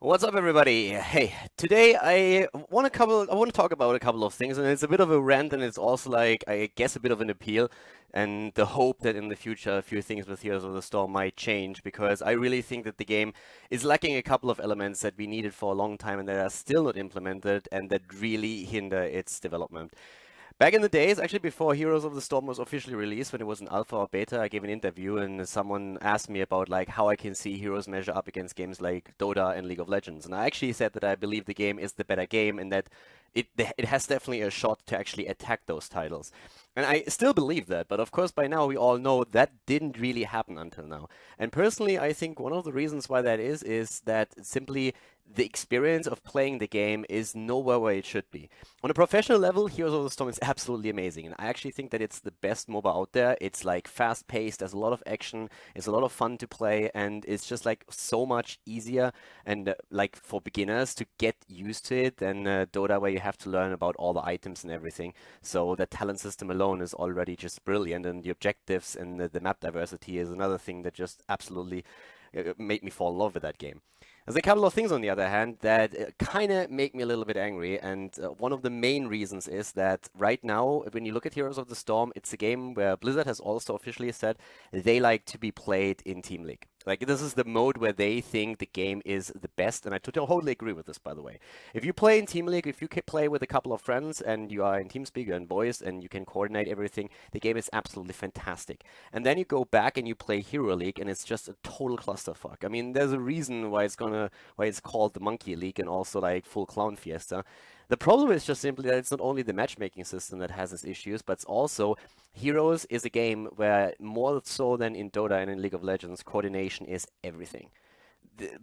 What's up, everybody? Hey, today I want to talk about a couple of things, and it's a bit of a rant, and it's also like I guess a bit of an appeal, and the hope that in the future a few things with Heroes of the Storm might change, because I really think that the game is lacking a couple of elements that we needed for a long time and that are still not implemented, and that really hinder its development. Back in the days, actually before Heroes of the Storm was officially released, when it was an alpha or beta, I gave an interview and someone asked me about like how I can see Heroes measure up against games like Dota and League of Legends. And I actually said that I believe the game is the better game and that it has definitely a shot to actually attack those titles. And I still believe that, but of course by now we all know that didn't really happen until now. And personally, I think one of the reasons why that is that simply the experience of playing the game is nowhere where it should be. On a professional level, Heroes of the Storm is absolutely amazing, and I actually think that it's the best MOBA out there. It's like fast-paced, there's a lot of action, it's a lot of fun to play, and it's just like so much easier and like for beginners to get used to it than Dota, where you have to learn about all the items and everything. So the talent system alone is already just brilliant, and the objectives and the map diversity is another thing that just absolutely made me fall in love with that game. There's a couple of things, on the other hand, that kind of make me a little bit angry, and one of the main reasons is that right now, when you look at Heroes of the Storm, it's a game where Blizzard has also officially said they like to be played in Team League. Like, this is the mode where they think the game is the best, and I totally agree with this, by the way. If you play in Team League, if you can play with a couple of friends, and you are in TeamSpeak, you're in voice, and you can coordinate everything, the game is absolutely fantastic. And then you go back and you play Hero League, and it's just a total clusterfuck. I mean, there's a reason why it's called the Monkey League and also like Full Clown Fiesta. The problem is just simply that it's not only the matchmaking system that has its issues, but it's also Heroes is a game where more so than in Dota and in League of Legends, coordination is everything.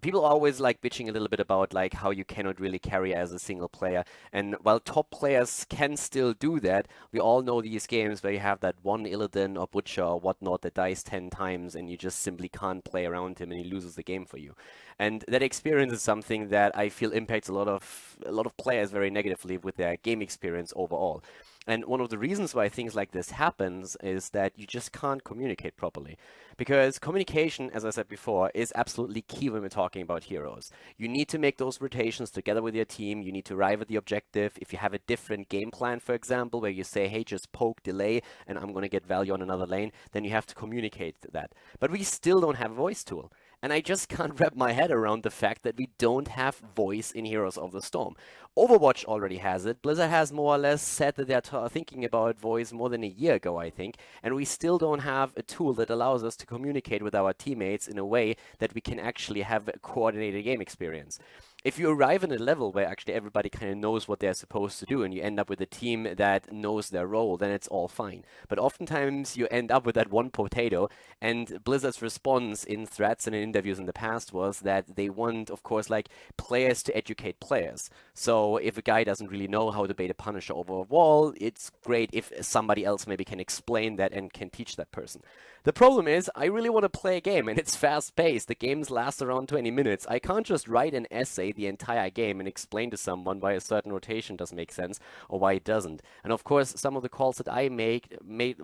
People are always like bitching a little bit about like how you cannot really carry as a single player. And while top players can still do that, we all know these games where you have that one Illidan or Butcher or whatnot that dies 10 times and you just simply can't play around him and he loses the game for you. And that experience is something that I feel impacts a lot of players very negatively with their game experience overall. And one of the reasons why things like this happens is that you just can't communicate properly. Because communication, as I said before, is absolutely key when we're talking about heroes. You need to make those rotations together with your team. You need to arrive at the objective. If you have a different game plan, for example, where you say, hey, just poke, delay, and I'm going to get value on another lane, then you have to communicate that. But we still don't have a voice tool. And I just can't wrap my head around the fact that we don't have voice in Heroes of the Storm. Overwatch already has it. Blizzard has more or less said that they're thinking about voice more than a year ago, I think. And we still don't have a tool that allows us to communicate with our teammates in a way that we can actually have a coordinated game experience. If you arrive in a level where actually everybody kind of knows what they're supposed to do and you end up with a team that knows their role, then it's all fine. But oftentimes you end up with that one potato, and Blizzard's response in threats and in interviews in the past was that they want, of course, like players to educate players. So if a guy doesn't really know how to bait a Punisher over a wall, it's great if somebody else maybe can explain that and can teach that person. The problem is, I really want to play a game, and it's fast-paced. The games last around 20 minutes. I can't just write an essay the entire game and explain to someone why a certain rotation doesn't make sense or why it doesn't. And of course, some of the calls that I make might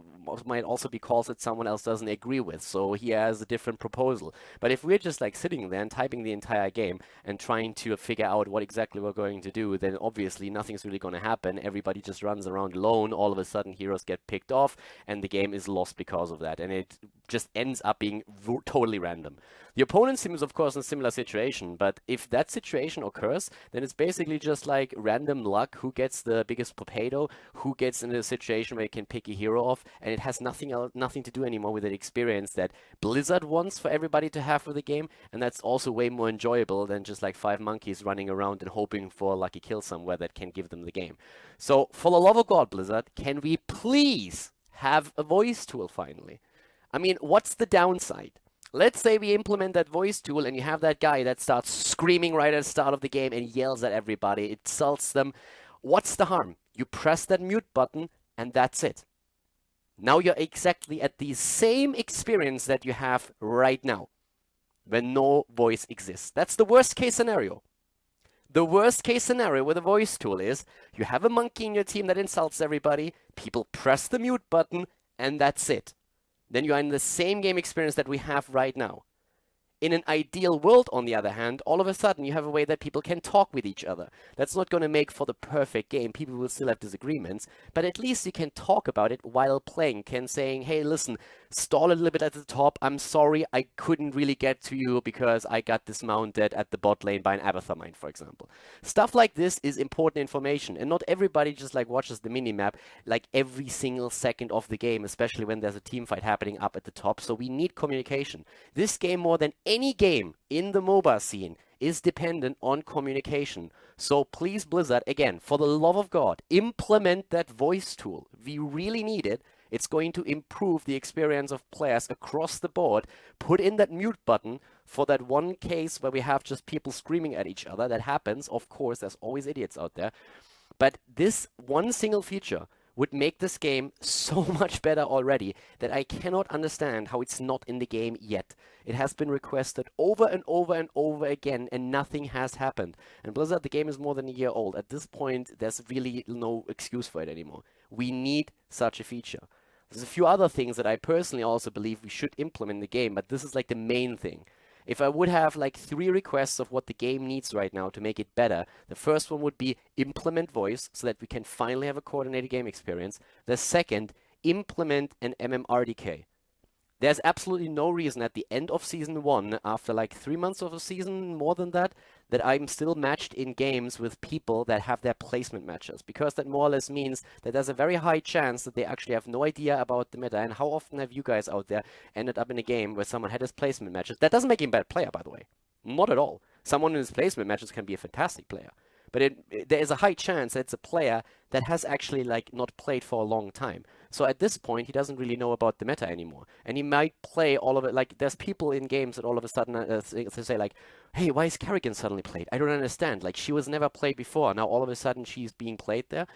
also be calls that someone else doesn't agree with, so he has a different proposal. But if we're just like sitting there and typing the entire game and trying to figure out what exactly we're going to do, then obviously nothing's really going to happen. Everybody just runs around alone. All of a sudden, heroes get picked off, and the game is lost because of that. And it just ends up being totally random. The opponent team is, of course, in a similar situation, but if that situation occurs, then it's basically just like random luck who gets the biggest potato, who gets in a situation where you can pick a hero off, and it has nothing to do anymore with the experience that Blizzard wants for everybody to have for the game, and that's also way more enjoyable than just like five monkeys running around and hoping for a lucky kill somewhere that can give them the game. So, for the love of God, Blizzard, can we please have a voice tool finally? I mean, what's the downside? Let's say we implement that voice tool and you have that guy that starts screaming right at the start of the game and yells at everybody, insults them. What's the harm? You press that mute button and that's it. Now you're exactly at the same experience that you have right now, when no voice exists. That's the worst case scenario. The worst case scenario with a voice tool is you have a monkey in your team that insults everybody, people press the mute button, and that's it. Then you are in the same game experience that we have right now. In an ideal world, on the other hand, all of a sudden you have a way that people can talk with each other. That's not going to make for the perfect game. People will still have disagreements, but at least you can talk about it while playing. Can saying, hey, listen, stall a little bit at the top. I'm sorry, I couldn't really get to you because I got dismounted at the bot lane by an Abathur mine, for example. Stuff like this is important information, and not everybody just like watches the minimap like every single second of the game, especially when there's a team fight happening up at the top. So we need communication. This game, more than any game in the MOBA scene, is dependent on communication. So please, Blizzard, again, for the love of God, implement that voice tool. We really need it. It's going to improve the experience of players across the board. Put in that mute button for that one case where we have just people screaming at each other. That happens, of course, there's always idiots out there. But this one single feature would make this game so much better already that I cannot understand how it's not in the game yet. It has been requested over and over and over again, and nothing has happened. And Blizzard, the game is more than a year old. At this point, there's really no excuse for it anymore. We need such a feature. There's a few other things that I personally also believe we should implement in the game, but this is like the main thing. If I would have like 3 requests of what the game needs right now to make it better, the first one would be implement voice so that we can finally have a coordinated game experience. The second, implement an Mmr Decay. There's absolutely no reason at the end of Season 1, after like 3 months of a season, more than that, that I'm still matched in games with people that have their placement matches. Because that more or less means that there's a very high chance that they actually have no idea about the meta. And how often have you guys out there ended up in a game where someone had his placement matches? That doesn't make him a bad player, by the way. Not at all. Someone in his placement matches can be a fantastic player. But there is a high chance that it's a player that has actually like not played for a long time. So at this point, he doesn't really know about the meta anymore. And he might play all of it. Like, there's people in games that all of a sudden say like, hey, why is Kerrigan suddenly played? I don't understand. Like, she was never played before. Now all of a sudden she's being played there.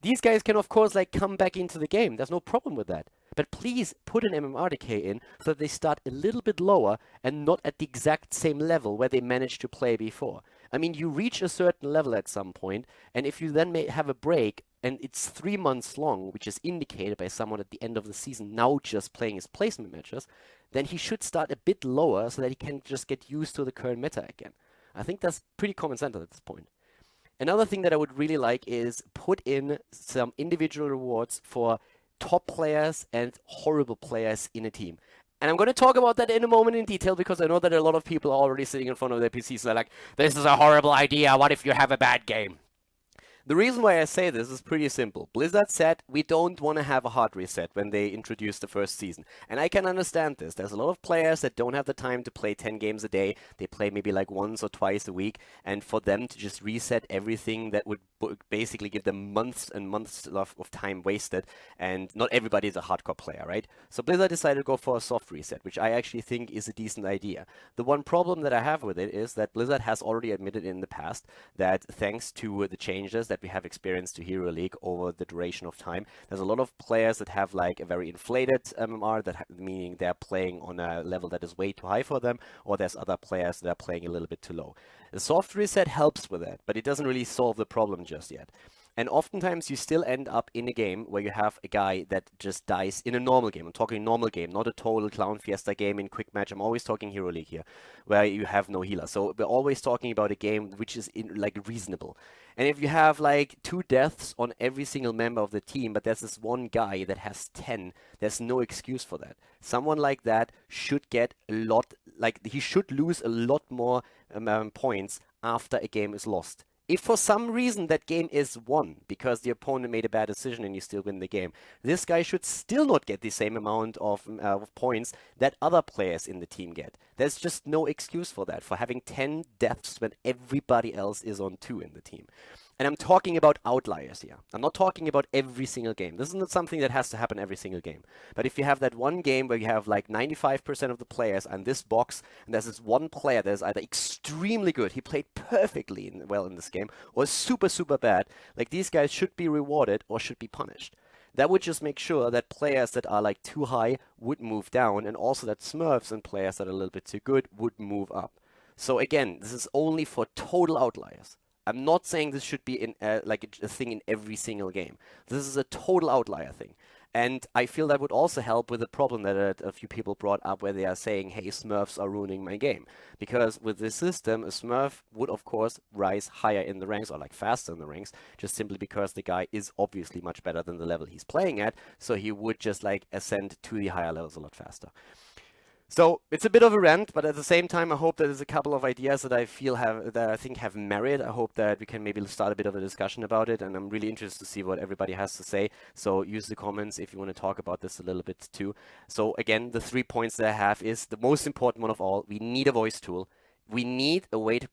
These guys can, of course, like come back into the game. There's no problem with that. But please put an Mmr Decay in so that they start a little bit lower and not at the exact same level where they managed to play before. I mean, you reach a certain level at some point, and if you then may have a break, and it's 3 months long, which is indicated by someone at the end of the season now just playing his placement matches, then he should start a bit lower so that he can just get used to the current meta again. I think that's pretty common sense at this point. Another thing that I would really like is put in some individual rewards for top players and horrible players in a team. And I'm going to talk about that in a moment in detail because I know that a lot of people are already sitting in front of their PCs and they're like, this is a horrible idea, what if you have a bad game? The reason why I say this is pretty simple. Blizzard said we don't want to have a hard reset when they introduced the first season. And I can understand this. There's a lot of players that don't have the time to play 10 games a day. They play maybe like once or twice a week. And for them to just reset everything, that would basically give them months and months of time wasted. And not everybody is a hardcore player, right? So Blizzard decided to go for a soft reset, which I actually think is a decent idea. The one problem that I have with it is that Blizzard has already admitted in the past that thanks to the changes that we have experienced to Hero League over the duration of time, there's a lot of players that have like a very inflated MMR, meaning they're playing on a level that is way too high for them, or there's other players that are playing a little bit too low. The soft reset helps with that, but it doesn't really solve the problem just yet. And oftentimes you still end up in a game where you have a guy that just dies in a normal game. I'm talking normal game, not a total Clown Fiesta game in quick match. I'm always talking Hero League here, where you have no healer. So we're always talking about a game which is like reasonable. And if you have like 2 deaths on every single member of the team, but there's this one guy that has 10, there's no excuse for that. Someone like that should get a lot, like he should lose a lot more points after a game is lost. If for some reason that game is won because the opponent made a bad decision and you still win the game, this guy should still not get the same amount of points that other players in the team get. There's just no excuse for that, for having 10 deaths when everybody else is on 2 in the team. And I'm talking about outliers here. I'm not talking about every single game. This is not something that has to happen every single game. But if you have that one game where you have like 95% of the players in this box, and there's this one player that is either extremely good, he played perfectly well in this game, or super, super bad, like these guys should be rewarded or should be punished. That would just make sure that players that are like too high would move down, and also that smurfs and players that are a little bit too good would move up. So again, this is only for total outliers. I'm not saying this should be in like a thing in every single game. This is a total outlier thing. And I feel that would also help with the problem that a few people brought up where they are saying, hey, Smurfs are ruining my game. Because with this system, a Smurf would, of course, rise higher in the ranks or like faster in the ranks, just simply because the guy is obviously much better than the level he's playing at. So he would just like ascend to the higher levels a lot faster. So it's a bit of a rant, but at the same time, I hope that there's a couple of ideas that I think have merit. I hope that we can maybe start a bit of a discussion about it, and I'm really interested to see what everybody has to say. So use the comments if you want to talk about this a little bit too. So again, the 3 points that I have is the most important one of all. We need a voice tool. We need a way to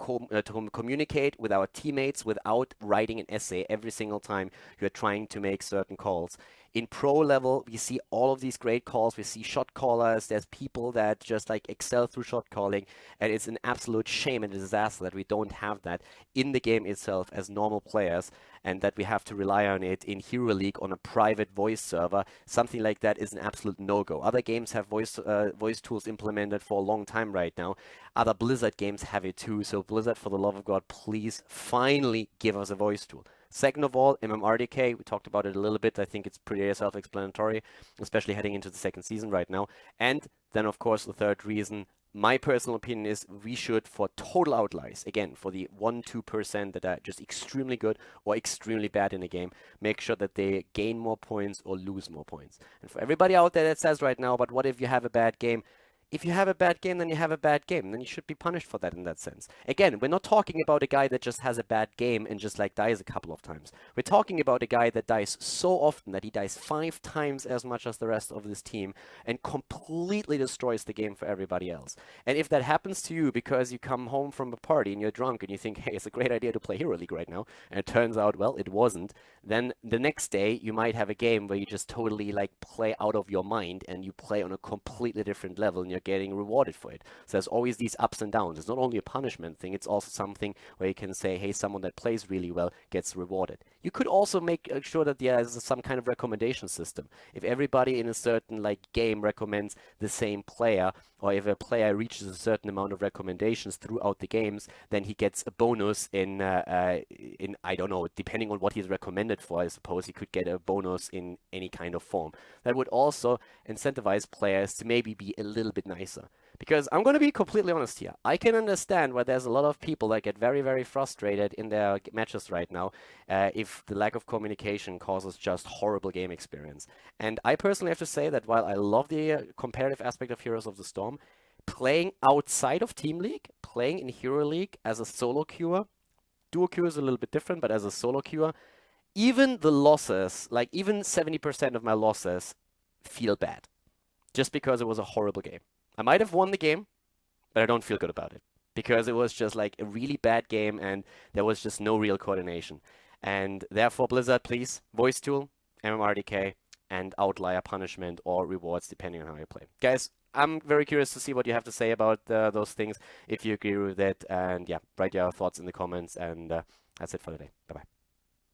communicate with our teammates without writing an essay every single time you're trying to make certain calls. In pro level, we see all of these great calls. We see shot callers. There's people that just like excel through shot calling. And it's an absolute shame and a disaster that we don't have that in the game itself as normal players, and that we have to rely on it in Hero League on a private voice server. Something like that is an absolute no-go. Other games have voice tools implemented for a long time right now. Other Blizzard games have it too. So Blizzard, for the love of God, please finally give us a voice tool. Second of all, Mmr Decay, we talked about it a little bit. I think it's pretty self-explanatory, especially heading into the second season right now. And then, of course, the third reason, my personal opinion is we should, for total outliers, again, for the 1-2% that are just extremely good or extremely bad in a game, make sure that they gain more points or lose more points. And for everybody out there that says right now, but what if you have a bad game? If you have a bad game, then you have a bad game. Then you should be punished for that in that sense. Again, we're not talking about a guy that just has a bad game and just like dies a couple of times. We're talking about a guy that dies so often that he dies 5 times as much as the rest of this team and completely destroys the game for everybody else. And if that happens to you because you come home from a party and you're drunk and you think, hey, it's a great idea to play Hero League right now, and it turns out, well, it wasn't, then the next day you might have a game where you just totally like play out of your mind and you play on a completely different level and you're getting rewarded for it. So there's always these ups and downs. It's not only a punishment thing, it's also something where you can say, hey, someone that plays really well gets rewarded. You could also make sure that there's some kind of recommendation system. If everybody in a certain like game recommends the same player, or if a player reaches a certain amount of recommendations throughout the games, then he gets a bonus in I don't know, depending on what he's recommended for, I suppose he could get a bonus in any kind of form. That would also incentivize players to maybe be a little bit nicer. Because I'm going to be completely honest here. I can understand why there's a lot of people that get very, very frustrated in their matches right now if the lack of communication causes just horrible game experience. And I personally have to say that while I love the competitive aspect of Heroes of the Storm, playing outside of Team League, playing in Hero League as a solo queuer, duo queue is a little bit different, but as a solo queuer, even the losses, like even 70% of my losses feel bad. Just because it was a horrible game. I might have won the game, but I don't feel good about it. Because it was just like a really bad game and there was just no real coordination. And therefore, Blizzard, please, voice tool, Mmr Decay, and outlier punishment or rewards depending on how you play. Guys, I'm very curious to see what you have to say about those things, if you agree with it. And yeah, write your thoughts in the comments. And that's it for today. Bye-bye.